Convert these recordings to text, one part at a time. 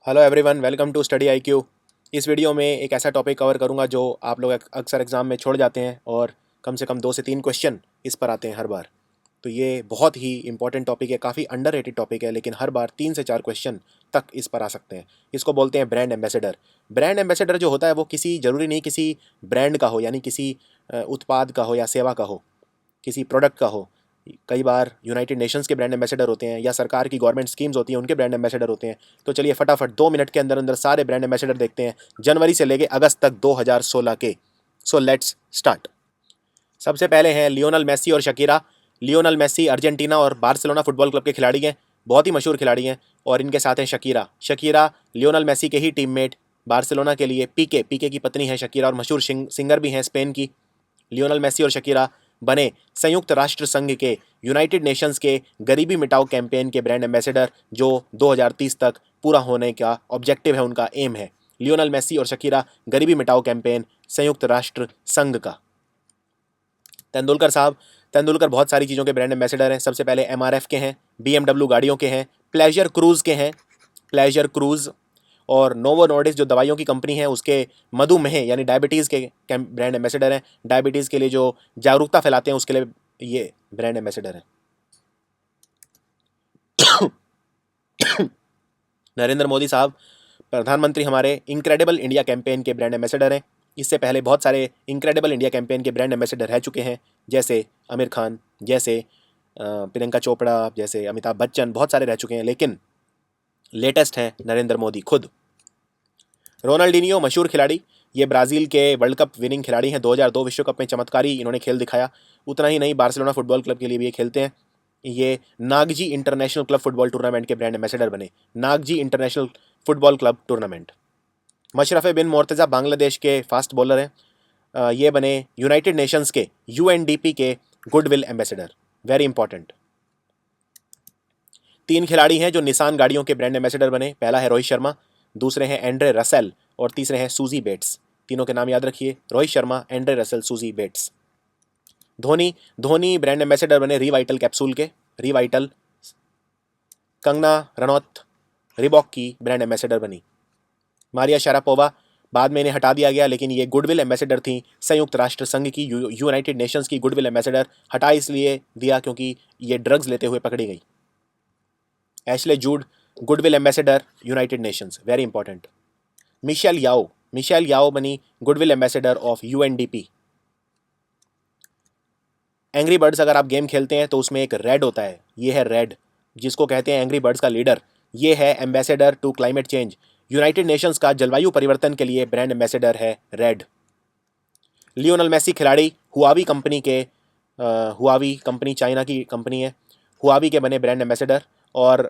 Hello everyone, welcome to Study IQ. इस video में एक ऐसा टॉपिक कवर करूंगा जो आप लोग अक्सर एग्ज़ाम में छोड़ जाते हैं और कम से कम 2 से 3 क्वेश्चन इस पर आते हैं हर बार। तो ये बहुत ही इंपॉर्टेंट टॉपिक है, काफ़ी अंडररेटेड टॉपिक है, लेकिन हर बार 3 से 4 क्वेश्चन तक इस पर आ सकते हैं। इसको बोलते हैं ब्रांड एम्बेसडर। ब्रांड एम्बेसडर जो होता है वो किसी ज़रूरी नहीं किसी ब्रांड का हो, यानी किसी उत्पाद का हो या सेवा का हो, किसी प्रोडक्ट का हो। कई बार यूनाइटेड नेशंस के ब्रांड एम्बेसडर होते हैं या सरकार की गवर्नमेंट स्कीम्स होती हैं, उनके ब्रांड एम्बेसडर होते हैं। तो चलिए फटाफट 2 मिनट के अंदर अंदर सारे ब्रांड एम्बेसडर देखते हैं, जनवरी से लेके अगस्त तक 2016 के। So let's start. सबसे पहले हैं लियोनल मेसी और शकीरा। लियोनल मेसी अर्जेंटीना और बार्सिलोना फुटबॉल क्लब के खिलाड़ी हैं, बहुत ही मशहूर खिलाड़ी हैं। और इनके साथ हैं शकीरा। शकीरा लियोनल मेसी के ही टीममेट, बार्सिलोना के लिए पीके पीके की पत्नी है शकीरा और मशहूर सिंगर भी हैं स्पेन की। लियोनल मेसी और शकीरा बने संयुक्त राष्ट्र संघ के यूनाइटेड नेशंस के गरीबी मिटाओ कैंपेन के ब्रांड एम्बेसडर, जो 2030 तक पूरा होने का ऑब्जेक्टिव है, उनका एम है। लियोनल मेसी और शकीरा गरीबी मिटाओ कैंपेन संयुक्त राष्ट्र संघ का। तेंदुलकर साहब, तेंदुलकर बहुत सारी चीज़ों के ब्रांड एम्बेसडर हैं। सबसे पहले एमआरएफ के हैं, बीएमडब्ल्यू गाड़ियों के हैं, प्लेजर क्रूज़ के हैं, प्लेजर क्रूज़। और नोवो नॉर्डिस्क जो दवाइयों की कंपनी है, उसके मधुमेह यानी डायबिटीज़ के ब्रांड एम्बेसडर हैं। डायबिटीज़ के लिए जो जागरूकता फैलाते हैं उसके लिए ये ब्रांड एम्बेसडर हैं। नरेंद्र मोदी साहब, प्रधानमंत्री हमारे, इनक्रेडिबल इंडिया कैंपेन के ब्रांड एम्बेसडर हैं। इससे पहले बहुत सारे इनक्रेडिबल इंडिया कैंपेन के ब्रांड एम्बेसडर रह चुके हैं, जैसे आमिर खान, जैसे प्रियंका चोपड़ा, जैसे अमिताभ बच्चन, बहुत सारे रह चुके हैं, लेकिन लेटेस्ट हैं नरेंद्र मोदी खुद। रोनाल्डिनियो मशहूर खिलाड़ी, ये ब्राज़ील के वर्ल्ड कप विनिंग खिलाड़ी हैं। 2002 विश्व कप में चमत्कारी इन्होंने खेल दिखाया। उतना ही नहीं, बार्सिलोना फुटबॉल क्लब के लिए भी ये खेलते हैं। ये Nagjee international club football tournament के ब्रांड एम्बेसडर बने। Nagjee international football club tournament. Mashrafe bin Mortaza Bangladesh के फास्ट बॉलर हैं। ये बने यूनाइटेड नेशंस के यूएनडीपी के गुडविल एम्बेसडर। Very important. 3 खिलाड़ी हैं जो निसान गाड़ियों के ब्रांड एम्बेसडर बने। पहला है रोहित शर्मा, दूसरे हैं एंड्रे रसेल और तीसरे हैं सूजी बेट्स। तीनों के नाम याद रखिए, Rohit Sharma, Andre Russell, Suzie Bates. Dhoni, Dhoni brand ambassador बने रिवाइटल कैप्सूल के, रिवाइटल। कंगना रनौत रिबॉक की ब्रांड एम्बेसडर बनी। मारिया शारापोवा, बाद में इन्हें हटा दिया गया, लेकिन ये गुडविल एम्बेसडर थी संयुक्त राष्ट्र संघ की, यूनाइटेड नेशंस की गुडविल एम्बेसडर। हटा इसलिए दिया क्योंकि ये ड्रग्स लेते हुए पकड़ी गई। Ashley Judd, goodwill ambassador United Nations, very important. Michelle Yeoh, Michelle Yeoh बनी goodwill ambassador of UNDP. Angry birds अगर आप गेम खेलते हैं तो उसमें एक रेड होता है, ये है रेड, जिसको कहते हैं एंग्री बर्ड्स का लीडर। ये है ambassador to climate change, United Nations का जलवायु परिवर्तन के लिए ब्रांड एम्बेसडर है रेड। लियोनल मेसी खिलाड़ी हुआवी कंपनी के, हुआवी कंपनी चाइना की कंपनी है, हुआवी के बने ब्रांड एम्बेसडर। और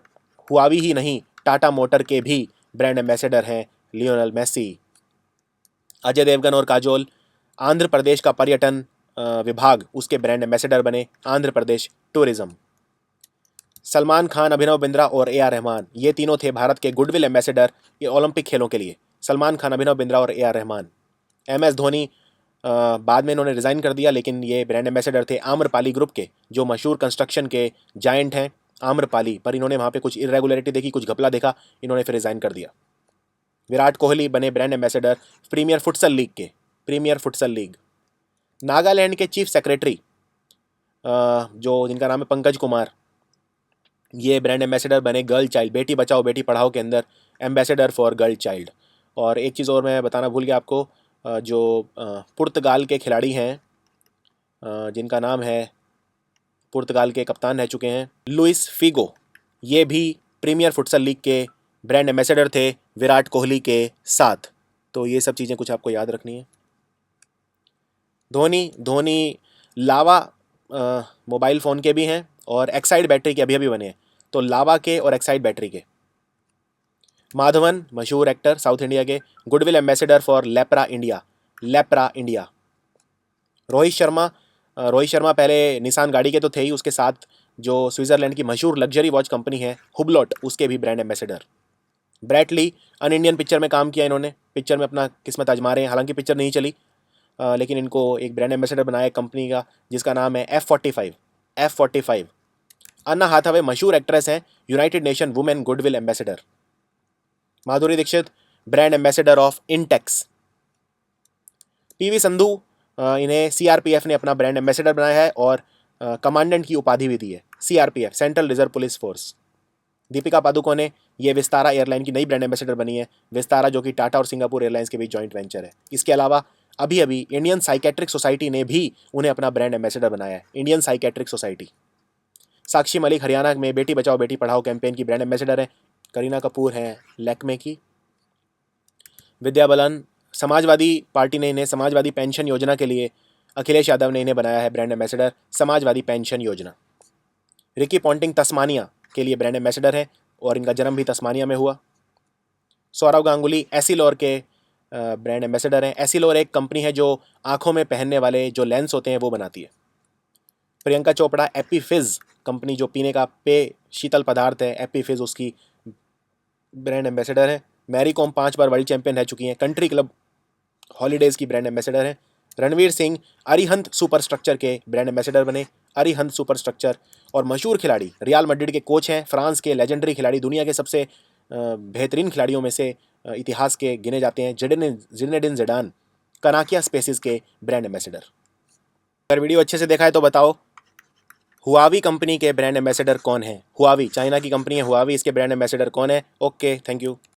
हुआवी ही नहीं, टाटा मोटर के भी ब्रांड एम्बेसडर हैं लियोनल मेसी। अजय देवगन और काजोल, आंध्र प्रदेश का पर्यटन विभाग, उसके ब्रांड एम्बेसडर बने, आंध्र प्रदेश टूरिज्म। सलमान खान, अभिनव बिंद्रा और ए आर रहमान, ये तीनों थे भारत के गुडविल एम्बेसडर ये ओलंपिक खेलों के लिए। सलमान खान, अभिनव बिंद्रा और A R Rahman. M S Dhoni, बाद में इन्होंने रिज़ाइन कर दिया, लेकिन ये ब्रांड एम्बेसडर थे आम्रपाली ग्रुप के, जो मशहूर कंस्ट्रक्शन के जायंट हैं आम्रपाली। पर इन्होंने वहाँ पे कुछ इरेगुलरिटी देखी, कुछ घपला देखा, इन्होंने फिर रिज़ाइन कर दिया। विराट कोहली बने brand ambassador premier futsal league के, प्रीमियर फुटसल लीग। नागालैंड के चीफ सेक्रेटरी, जो जिनका नाम है पंकज कुमार, ये ब्रांड एम्बेसडर बने गर्ल चाइल्ड, बेटी बचाओ बेटी पढ़ाओ के अंदर एम्बेसडर फॉर गर्ल चाइल्ड। और एक चीज़ और मैं बताना भूल गया आपको, जो पुर्तगाल के खिलाड़ी हैं, जिनका नाम है, पुर्तगाल के कप्तान रह चुके हैं लुइस फिगो, ये भी प्रीमियर फुटसल लीग के ब्रांड एम्बेसडर थे विराट कोहली के साथ। तो ये सब चीज़ें कुछ आपको याद रखनी है। धोनी, धोनी लावा मोबाइल फ़ोन के भी हैं और एक्साइड बैटरी के अभी अभी बने हैं, तो लावा के और एक्साइड बैटरी के। माधवन, मशहूर एक्टर साउथ इंडिया के, goodwill ambassador for lepra India, lepra India. Rohit Sharma, Rohit Sharma पहले निसान गाड़ी के तो थे ही, उसके साथ जो स्विट्ज़रलैंड की मशहूर लग्जरी वॉच कंपनी है हुबलोट, उसके भी brand ambassador. Brett Lee, an Indian picture में काम किया इन्होंने, पिक्चर में अपना किस्मत आजमा रहे हैं, हालांकि पिक्चर नहीं चली, लेकिन इनको एक ब्रांड एम्बेसडर बनाया कंपनी का जिसका नाम है F45, F45। अन्ना हाथावे मशहूर एक्ट्रेस हैं, United Nation women goodwill ambassador. Madhuri Dixit brand ambassador of Intex. PV Sindhu इन्हें सीआरपीएफ ने अपना ब्रांड एम्बेसडर बनाया है और कमांडेंट की उपाधि भी दी है। CRPF central reserve police force. Deepika Padukone ने ये विस्तारा एयरलाइन की नई ब्रांड एम्बेसडर बनी है। विस्तारा जो कि टाटा और सिंगापुर एयरलाइंस के बीच जॉइंट वेंचर है। इसके अलावा अभी अभी इंडियन साइकेट्रिक सोसाइटी ने भी उन्हें अपना ब्रांड एम्बेसडर बनाया है। Indian psychiatric society. Sakshi Malik Haryana में बेटी बचाओ बेटी पढ़ाओ कैंपेन की ब्रांड एम्बेसडर है। करीना कपूर हैं लैक्मे की। विद्या बालन समाजवादी पार्टी ने इन्हें समाजवादी पेंशन योजना के लिए अखिलेश यादव ने इन्हें बनाया है ब्रांड एम्बेसडर, समाजवादी पेंशन योजना। रिकी पॉन्टिंग तस्मानिया के लिए ब्रांड एम्बेसडर है और इनका जन्म भी तस्मानिया में हुआ। सौरव गांगुली एसिलोर के ब्रांड एम्बेसडर हैं। एसिलोर एक कंपनी है जो आंखों में पहनने वाले जो लेंस होते हैं वो बनाती है। प्रियंका चोपड़ा एपीफिज कंपनी जो पीने का पेय शीतल पदार्थ है एपीफिज उसकी ब्रांड एम्बेसडर है। मैरी कॉम 5 बार वर्ल्ड चैंपियन रह चुकी हैं। कंट्री क्लब हॉलीडेज की ब्रांड एम्बेसडर हैं। रणवीर सिंह अरिहंत सुपर स्ट्रक्चर के ब्रांड एम्बेसडर बने। Arihant super structure. और मशहूर खिलाड़ी रियल मैड्रिड के कोच हैं। फ्रांस के लेजेंडरी खिलाड़ी, दुनिया के सबसे बेहतरीन खिलाड़ियों में से इतिहास के गिने जाते हैं, जिनेडिन जिडान कनाकिया स्पेसिस के ब्रांड एम्बेसडर। अगर वीडियो अच्छे से देखा है तो बताओ हुआवी कंपनी के ब्रांड एम्बेसडर कौन है। हुआवी चाइना की कंपनी है हुआवी, इसके ब्रांड एम्बेसडर कौन है। Okay, thank you.